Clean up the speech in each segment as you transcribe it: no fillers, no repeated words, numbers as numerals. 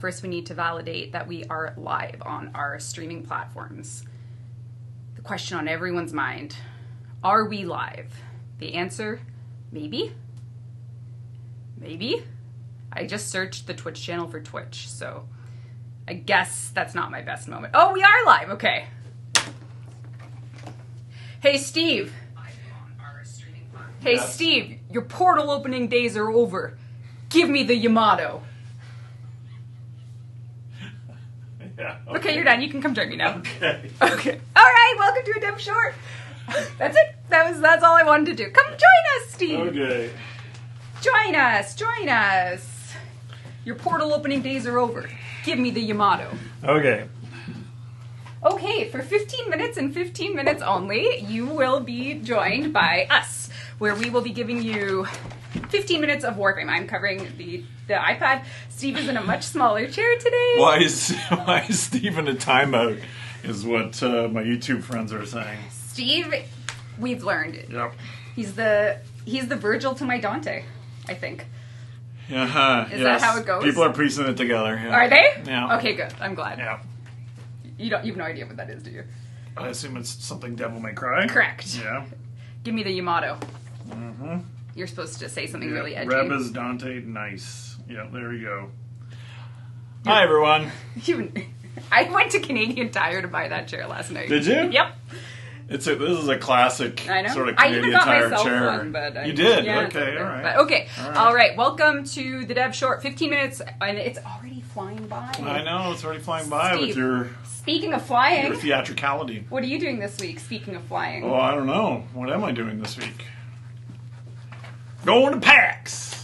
First, we need to validate that we are live on our streaming platforms. The question on everyone's mind, are we live? The answer, maybe. Maybe. I just searched the Twitch channel for Twitch, so I guess that's not my best moment. Oh, we are live, okay. Hey, Steve. Hey, yes. Steve, your portal opening days are over. Give me the Yamato. Yeah, okay, you're done. You can come join me now. Okay. Okay. All right, welcome to a Dev Short. That's it. That's all I wanted to do. Come join us, Steve. Okay. Join us. Your portal opening days are over. Give me the Yamato. Okay. Okay, for 15 minutes and 15 minutes only, you will be joined by us, where we will be giving you 15 minutes of Warframe. I'm covering the iPad. Steve is in a much smaller chair today. Why is Steve in a timeout is what my YouTube friends are saying. Steve, we've learned. Yep. He's the Virgil to my Dante, I think. Yeah. Is that how it goes? People are piecing it together. Yeah. Are they? Yeah. Okay, good. I'm glad. Yeah. You have no idea what that is, do you? I assume it's something Devil May Cry. Correct. Yeah. Give me the Yamato. Mm-hmm. You're supposed to say something really edgy. Reb is Dante, nice. Yeah, there you go. Hi, everyone. I went to Canadian Tire to buy that chair last night. Did you? Yep. This is a classic sort of Canadian I even got Tire myself chair. one, but you did? Yeah, okay, all right. But, okay, all right. Welcome to the Dev Short. 15 minutes, and it's already flying by. I know, it's already flying by Steve, with your... Speaking of flying... Your theatricality. What are you doing this week, speaking of flying? Oh, I don't know. What am I doing this week? Going to PAX.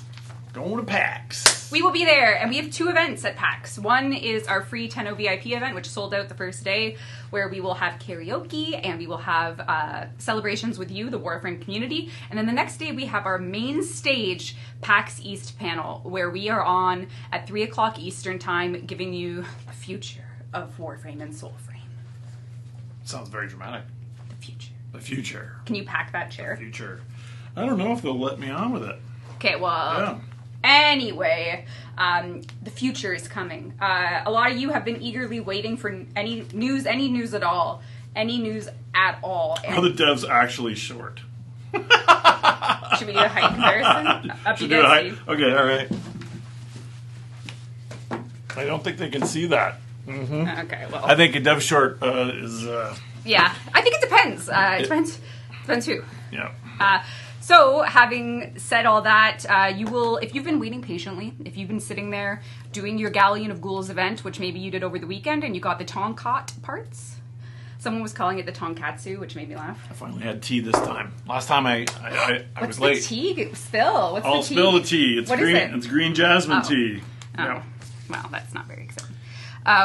We will be there, and we have 2 events at PAX. One is our free 10 VIP event, which sold out the first day, where we will have karaoke, and we will have celebrations with you, the Warframe community. And then the next day, we have our main stage PAX East panel, where we are on at 3 o'clock Eastern time, giving you the future of Warframe and Soulframe. Sounds very dramatic. The future. Can you pack that chair? The future. I don't know if they'll let me on with it. Okay, well... Yeah. Anyway, the future is coming. A lot of you have been eagerly waiting for any news at all. Any news at all. Are the devs actually short? Should we do a height comparison? Up Should you do a guys, height? Okay, all right. I don't think they can see that. Mm-hmm. Okay, well. I think a dev short is... Yeah, I think it depends. Depends who. Yeah. So, having said all that, you will, if you've been waiting patiently, if you've been sitting there doing your Galleon of Ghouls event, which maybe you did over the weekend, and you got the Tonkat parts. Someone was calling it the Tonkatsu, which made me laugh. I finally had tea this time. Last time I was late. What's the tea? Spill. What's I'll the tea? spill the tea. It's what green. Is it? It's green jasmine tea. Oh. Yeah. Well, that's not very exciting.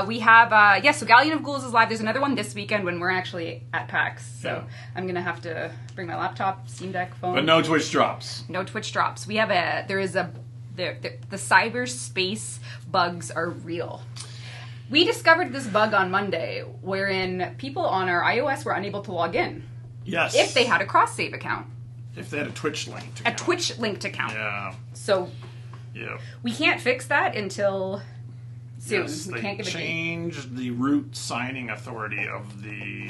We have, so Galleon of Ghouls is live. There's another one this weekend when we're actually at PAX. So yeah. I'm going to have to bring my laptop, Steam Deck, phone. But no Twitch drops. No Twitch drops. We have the cyberspace bugs are real. We discovered this bug on Monday wherein people on our iOS were unable to log in. Yes. If they had a cross-save account. If they had a Twitch linked account. A Twitch linked account. Yeah. So yeah. We can't fix that until... soon. Yes, we can't give a date. Changed the root signing authority of the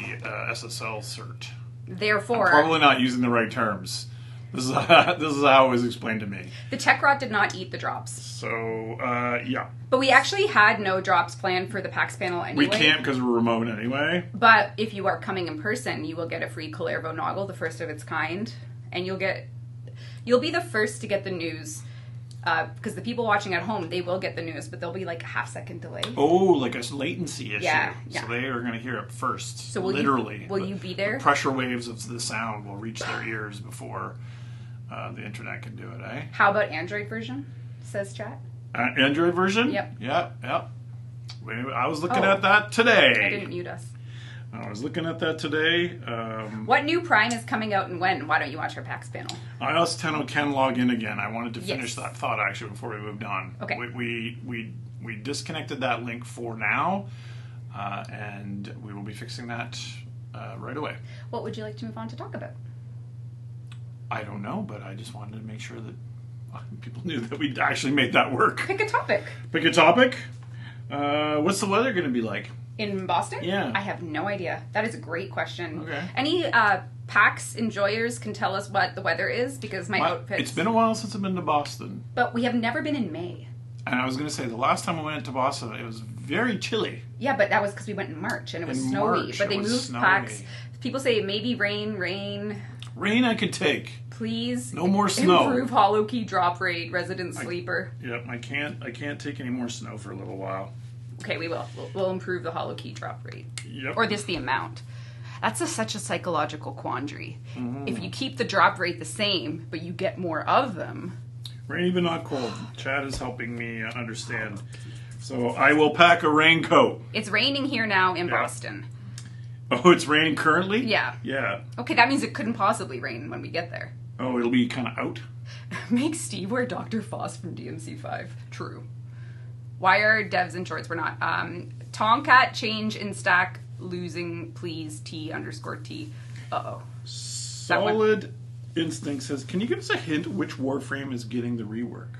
SSL cert. Therefore, I'm probably not using the right terms. This is how it was explained to me. The tech rot did not eat the drops. So yeah. But we actually had no drops planned for the PAX panel anyway. We can't because we're remote anyway. But if you are coming in person, you will get a free Kalervo Noggle, the first of its kind, and you'll be the first to get the news. Because the people watching at home, they will get the news, but there'll be like a half-second delay. Oh, like a latency issue. Yeah. So they are going to hear it first. So literally. Will you be there? The pressure waves of the sound will reach their ears before the internet can do it, eh? How about Android version, says chat? Android version? Yep. Yep. I was looking at that today. I didn't mute us. I was looking at that today. What new Prime is coming out and when? Why don't you watch our PAX panel? iOS 10 can log in again. I wanted to finish that thought actually before we moved on. Okay. We disconnected that link for now, and we will be fixing that right away. What would you like to move on to talk about? I don't know, but I just wanted to make sure that people knew that we'd actually made that work. Pick a topic. Pick a topic? What's the weather going to be like? In Boston? Yeah. I have no idea. That is a great question. Okay. Any PAX enjoyers can tell us what the weather is, because my outfit... It's been a while since I've been to Boston. But we have never been in May. And I was going to say, the last time we went to Boston, it was very chilly. Yeah, but that was because we went in March, and it was snowy. But they moved PAX. People say maybe rain. Rain I could take. Please. No more snow. Improve hollow key drop rate, resident sleeper. Yep, I can't take any more snow for a little while. Okay, we will. We'll improve the hollow key drop rate. Yep. Or just the amount. That's such a psychological quandary. Mm-hmm. If you keep the drop rate the same, but you get more of them. Rainy but not cold. Chad is helping me understand. So I will pack a raincoat. It's raining here now in Boston. Oh, it's raining currently? Yeah. Yeah. Okay, that means it couldn't possibly rain when we get there. Oh, it'll be kind of out? Make Steve wear Dr. Foss from DMC5. True. Why are devs in shorts? We're not. Tomcat change in stack losing please T_T. Uh-oh. Solid Instinct says, can you give us a hint which Warframe is getting the rework?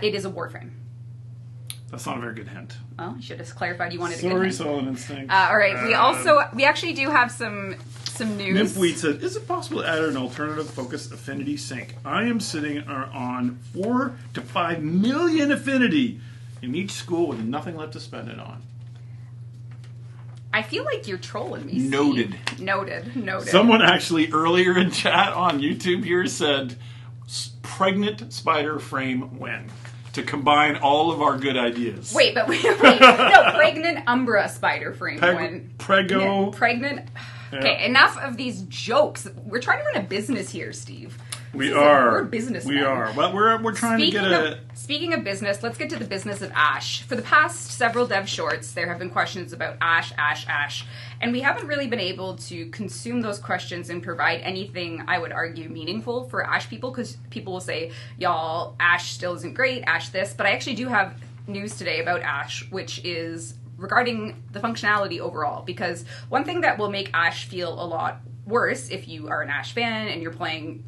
It is a Warframe. That's not a very good hint. Well, you should have clarified you wanted a good Sorry, hint. Solid Instinct. All right. We actually do have some news. Nympweed said, is it possible to add an alternative focus affinity sync? I am sitting on 4 to 5 million affinity in each school with nothing left to spend it on. I feel like you're trolling me, Steve. Noted. Someone actually earlier in chat on YouTube here said, pregnant spider frame when? To combine all of our good ideas. Wait. No, pregnant Umbra spider frame when? Prego. Pregnant. Yeah. Okay, enough of these jokes. We're trying to run a business here, Steve. We're businessmen. We are. Well, we're trying to get Speaking of business, let's get to the business of Ash. For the past several dev shorts, there have been questions about Ash. And we haven't really been able to consume those questions and provide anything, I would argue, meaningful for Ash people, because people will say, y'all, Ash still isn't great, Ash this. But I actually do have news today about Ash, which is regarding the functionality overall. Because one thing that will make Ash feel a lot worse, if you are an Ash fan and you're playing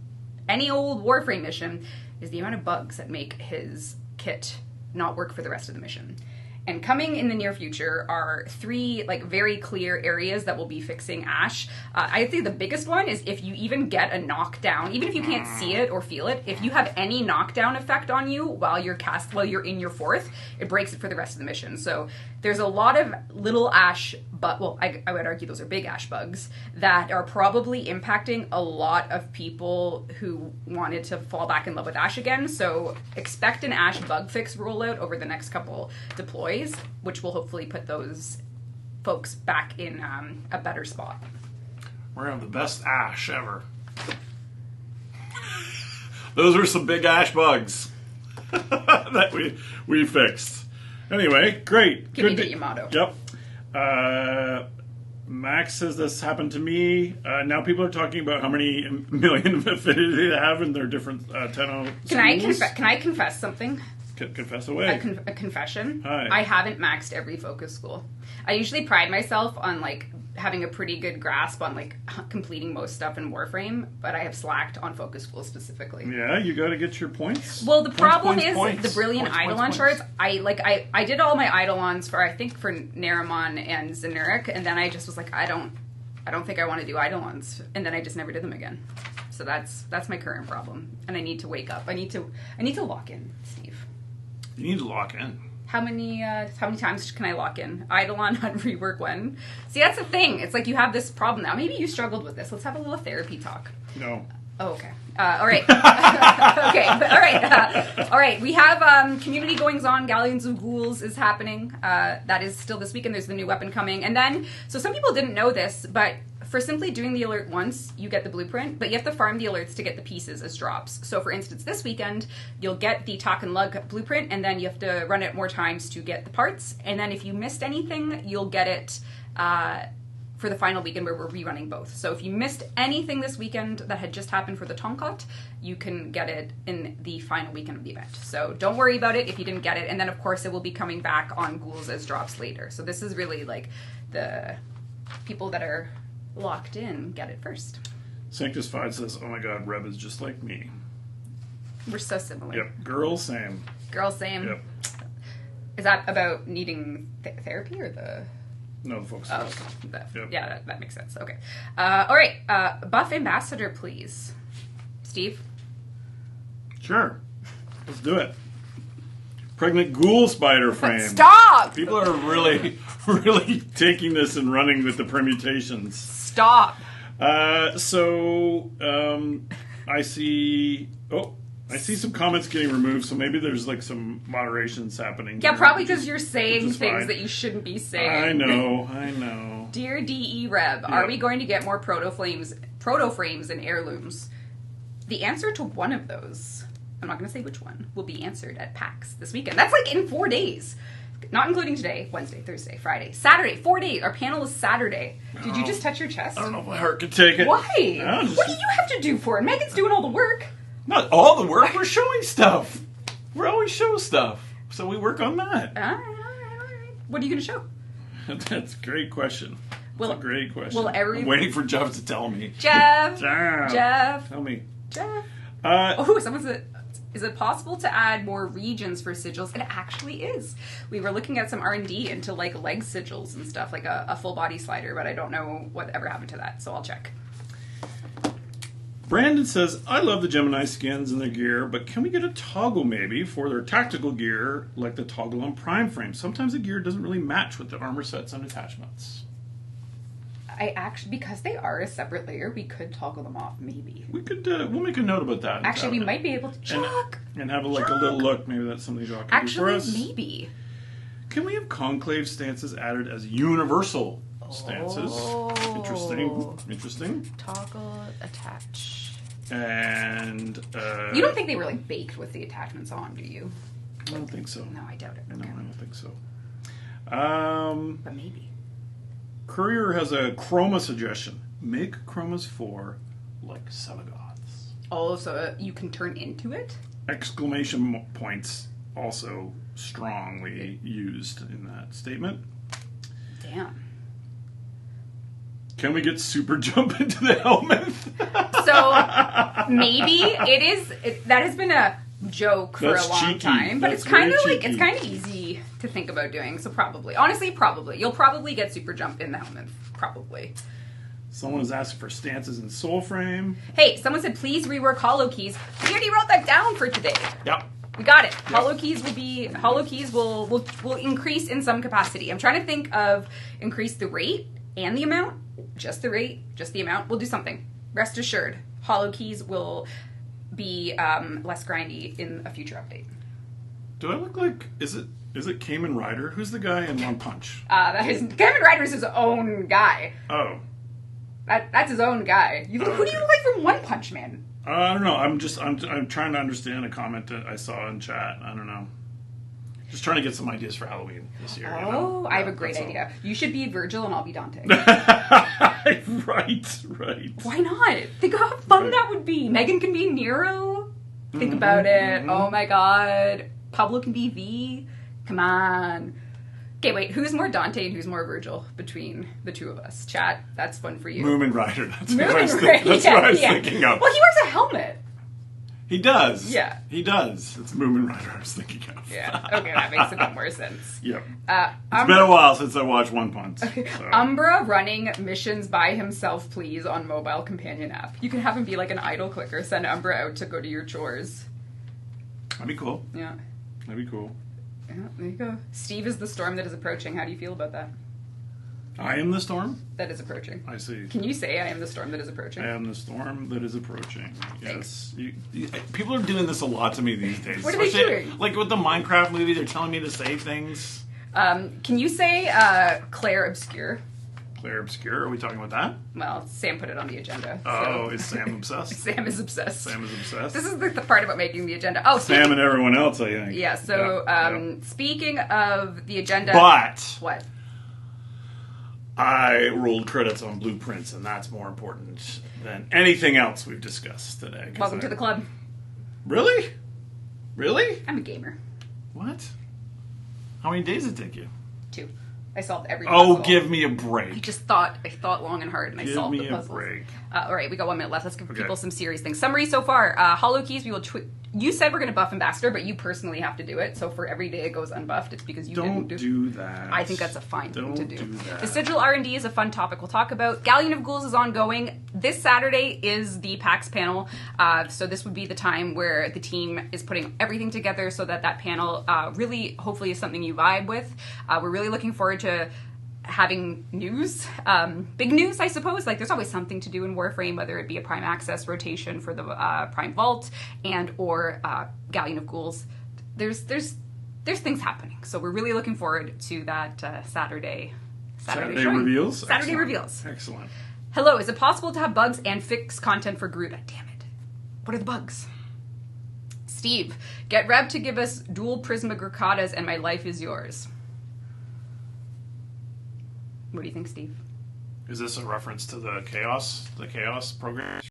any old Warframe mission, is the amount of bugs that make his kit not work for the rest of the mission. And coming in the near future are 3 very clear areas that will be fixing Ash. I'd say the biggest one is if you even get a knockdown, even if you can't see it or feel it, if you have any knockdown effect on you while you're in your 4th, it breaks it for the rest of the mission. So there's a lot of little Ash, I would argue those are big Ash bugs, that are probably impacting a lot of people who wanted to fall back in love with Ash again. So expect an Ash bug fix rollout over the next couple deploys, which will hopefully put those folks back in a better spot. We're going to have the best Ash ever. Those were some big Ash bugs that we fixed. Anyway, great. Give me the Yamato. Yep. Max says this happened to me. Now people are talking about how many million of affinity they have in their different Tenno schools. Can I confess something? Confess away. A confession. Hi. I haven't maxed every focus school. I usually pride myself on having a pretty good grasp on completing most stuff in Warframe, but I have slacked on focus school specifically. Yeah, you got to get your points. Well, the problem is points. the brilliant Eidolon charts. I did all my Eidolons for Naramon and Zenurik, and then I just was like, I don't think I want to do Eidolons, and then I just never did them again. So that's my current problem, and I need to wake up. I need to lock in, Steve. You need to lock in. How many times can I lock in? Eidolon on rework when? See, that's the thing. It's you have this problem now. Maybe you struggled with this. Let's have a little therapy talk. No. Oh, okay. All right. Okay. All right. All right. We have community goings on. Galleons of Ghouls is happening. That is still this weekend. There's the new weapon coming. And then, so some people didn't know this, but for simply doing the alert once, you get the blueprint, but you have to farm the alerts to get the pieces as drops. So for instance, this weekend, you'll get the Talk and Lug blueprint, and then you have to run it more times to get the parts. And then if you missed anything, you'll get it for the final weekend where we're rerunning both. So if you missed anything this weekend that had just happened for the Tomcat, you can get it in the final weekend of the event. So don't worry about it if you didn't get it. And then of course it will be coming back on Ghouls as drops later. So this is really the people that are locked in get it first. Sanctus 5 says, oh my god, Reb is just like me. We're so similar. Yep. Girl, same. Girl, same. Yep. Is that about needing therapy or the... No, the focus. Yep. Yeah, that makes sense. Okay. All right. Buff ambassador, please. Steve? Sure. Let's do it. Pregnant ghoul spider frame. Stop! People are really, really taking this and running with the permutations. Stop. I see... Oh, I see some comments getting removed, so maybe there's like some moderations happening. Yeah, probably because you're saying things that you shouldn't be saying. I know. Dear DE Reb, are we going to get more proto-frames and heirlooms? The answer to one of those, I'm not going to say which one, will be answered at PAX this weekend. That's like in 4 days. Not including today, Wednesday, Thursday, Friday, Saturday, 4 days. Our panel is Saturday. Did you just touch your chest? I don't know if my heart could take it. Why? What do you have to do for it? Megan's doing all the work. Not all the work. We're showing stuff. We always show stuff. So we work on that. All right. What are you going to show? That's a great question. That's a great question. I'm waiting for Jeff to tell me. Jeff. Tell me. Jeff. Someone said, is it possible to add more regions for sigils? It actually is. We were looking at some R&D into like leg sigils and stuff, like a full body slider, but I don't know what ever happened to that, so I'll check. Brandon says, I love the Gemini skins and their gear, but can we get a toggle maybe for their tactical gear like the toggle on Prime Frame? Sometimes the gear doesn't really match with the armor sets and attachments. Because they are a separate layer, we could toggle them off, maybe. We could, we'll make a note about that. Actually, we might be able to, and have a little look. Maybe that's something Jock can do for us. Actually, maybe. Can we have conclave stances added as universal stances? Interesting. Toggle, attach. And you don't think they were like baked with the attachments on, do you? I don't think so. No, I doubt it. No, Okay. I don't think so. But maybe. Courier has a chroma suggestion. Make chromas 4 like Celegoths. Oh, so you can turn into it? Exclamation points also strongly used in that statement. Damn. Can we get super jump into the helmet? So maybe that has been a joke for a long time, but it's kind of easy to think about doing. So probably, honestly, you'll probably get super jump in the helmet. Probably. Someone is asking for stances in Soul Frame. Hey, someone said please rework hollow keys. We already wrote that down for today. Yep. We got it. Yep. Hollow keys will increase in some capacity. I'm trying to think of increase the rate and the amount. Just the rate, just the amount. We'll do something. Rest assured, hollow keys will be less grindy in a future update. Do I look like is it Kamen Rider? Who's the guy in One Punch? Kamen Rider's his own guy. Oh. That's his own guy. Who do you look like from One Punch Man? I don't know. I'm trying to understand a comment that I saw in chat. I don't know. Just trying to get some ideas for Halloween this year. Oh, I have a great idea. You should be Virgil and I'll be Dante. Right. Why not? Think how fun that would be. Megan can be Nero. Think about it. Oh my god. Pablo can be V. Come on. Okay, wait. Who's more Dante and who's more Virgil between the two of us? Chat. That's fun for you. Moomin Rider. That's what I was thinking of. Well, he wears a helmet. He does. Yeah. He does. It's Moomin Rider I was thinking of. Yeah. Okay, that makes a bit more sense. Yep. It's been a while since I watched One Punch. Okay. So. Umbra running missions by himself, please, on mobile companion app. You can have him be like an idle clicker. Send Umbra out to go do your chores. That'd be cool. Yeah. That'd be cool. Yeah, there you go. Steve is the storm that is approaching. How do you feel about that? I am the storm? That is approaching. I see. Can you say I am the storm that is approaching? I am the storm that is approaching. Yes. People are doing this a lot to me these days. What are they doing? Like with the Minecraft movie, they're telling me to say things. Can you say Claire Obscure? Claire Obscure? Are we talking about that? Well, Sam put it on the agenda. Oh, is Sam obsessed? Sam is obsessed. Sam is obsessed. This is the part about making the agenda. Oh, Sam and everyone else, I think. Yeah, so speaking of the agenda... But... What? I rolled credits on blueprints, and that's more important than anything else we've discussed today. Welcome to the club. Really? Really? I'm a gamer. What? How many days did it take you? 2. I solved every puzzle. Oh, give me a break. I thought long and hard, and I solved the puzzles. Give me a break. All right, we got 1 minute left. Let's give people some serious things. Summary so far. Hollow keys, we will you said we're going to buff Ambassador, but you personally have to do it. So for every day it goes unbuffed, it's because you didn't do that. I think that's a fine thing to do. Don't do that. The Sigil R&D is a fun topic we'll talk about. Galleon of Ghouls is ongoing. This Saturday is the PAX panel. So this would be the time where the team is putting everything together so that panel really, hopefully, is something you vibe with. We're really looking forward to having news, big news, I suppose. Like, there's always something to do in Warframe, whether it be a Prime Access rotation for the Prime Vault and or Galleon of Ghouls. There's things happening, so we're really looking forward to that Saturday reveals. Saturday Excellent. reveals. Excellent. Hello, is it possible to have bugs and fix content for Gruda? Damn it! What are the bugs? Steve, get Reb to give us dual Prisma Gricadas, and my life is yours. What do you think, Steve? Is this a reference to the Chaos program?